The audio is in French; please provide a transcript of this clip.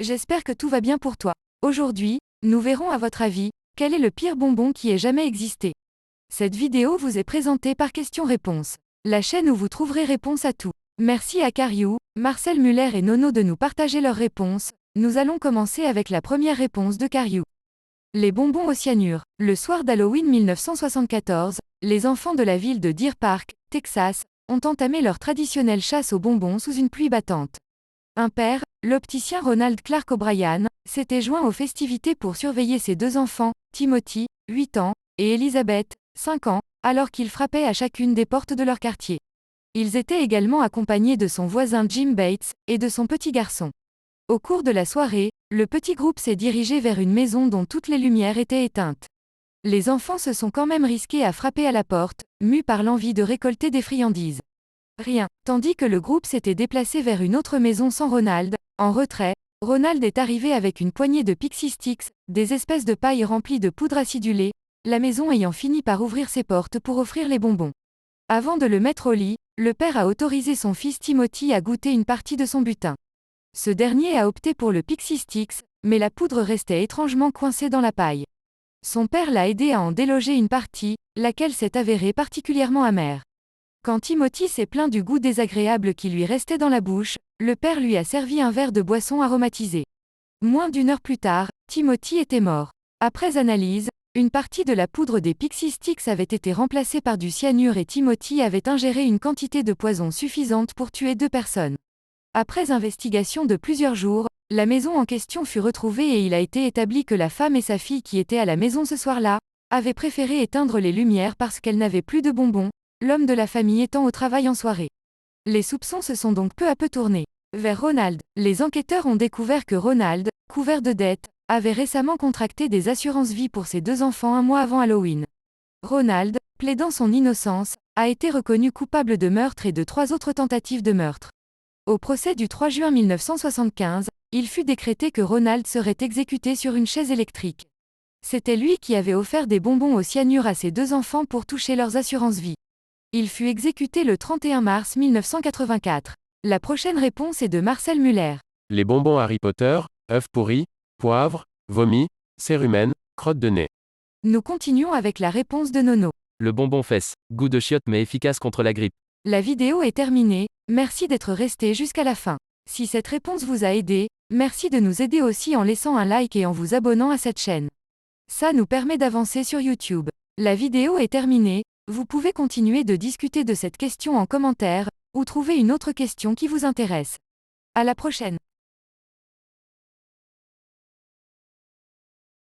j'espère que tout va bien pour toi. Aujourd'hui, nous verrons à votre avis, quel est le pire bonbon qui ait jamais existé. Cette vidéo vous est présentée par Questions-Réponses, la chaîne où vous trouverez réponse à tout. Merci à Cariou, Marcel Muller et Nono de nous partager leurs réponses. Nous allons commencer avec la première réponse de Cariou. Les bonbons au cyanure. Le soir d'Halloween 1974, les enfants de la ville de Deer Park, Texas, ont entamé leur traditionnelle chasse aux bonbons sous une pluie battante. Un père, l'opticien Ronald Clark O'Brien, s'était joint aux festivités pour surveiller ses deux enfants, Timothy, 8 ans, et Elizabeth, 5 ans, alors qu'ils frappaient à chacune des portes de leur quartier. Ils étaient également accompagnés de son voisin Jim Bates, et de son petit garçon. Au cours de la soirée, le petit groupe s'est dirigé vers une maison dont toutes les lumières étaient éteintes. Les enfants se sont quand même risqués à frapper à la porte, mus par l'envie de récolter des friandises. Rien. Tandis que le groupe s'était déplacé vers une autre maison sans Ronald, en retrait, Ronald est arrivé avec une poignée de Pixie Sticks, des espèces de paille remplies de poudre acidulée, la maison ayant fini par ouvrir ses portes pour offrir les bonbons. Avant de le mettre au lit, le père a autorisé son fils Timothy à goûter une partie de son butin. Ce dernier a opté pour le Pixie Sticks, mais la poudre restait étrangement coincée dans la paille. Son père l'a aidé à en déloger une partie, laquelle s'est avérée particulièrement amère. Quand Timothy s'est plaint du goût désagréable qui lui restait dans la bouche, le père lui a servi un verre de boisson aromatisée. Moins d'une heure plus tard, Timothy était mort. Après analyse, une partie de la poudre des Pixie Sticks avait été remplacée par du cyanure et Timothy avait ingéré une quantité de poison suffisante pour tuer 2 personnes. Après investigation de plusieurs jours, la maison en question fut retrouvée et il a été établi que la femme et sa fille qui étaient à la maison ce soir-là, avaient préféré éteindre les lumières parce qu'elles n'avaient plus de bonbons, l'homme de la famille étant au travail en soirée. Les soupçons se sont donc peu à peu tournés vers Ronald. Les enquêteurs ont découvert que Ronald, couvert de dettes, avait récemment contracté des assurances-vie pour ses 2 enfants un mois avant Halloween. Ronald, plaidant son innocence, a été reconnu coupable de meurtre et de 3 autres tentatives de meurtre. Au procès du 3 juin 1975, il fut décrété que Ronald serait exécuté sur une chaise électrique. C'était lui qui avait offert des bonbons au cyanure à ses 2 enfants pour toucher leurs assurances-vie. Il fut exécuté le 31 mars 1984. La prochaine réponse est de Marcel Muller. Les bonbons Harry Potter, œufs pourris, poivre, vomi, cérumen, crotte de nez. Nous continuons avec la réponse de Nono. Le bonbon fesse, goût de chiotte mais efficace contre la grippe. La vidéo est terminée, merci d'être resté jusqu'à la fin. Si cette réponse vous a aidé, merci de nous aider aussi en laissant un like et en vous abonnant à cette chaîne. Ça nous permet d'avancer sur YouTube. La vidéo est terminée, vous pouvez continuer de discuter de cette question en commentaire, ou trouver une autre question qui vous intéresse. À la prochaine.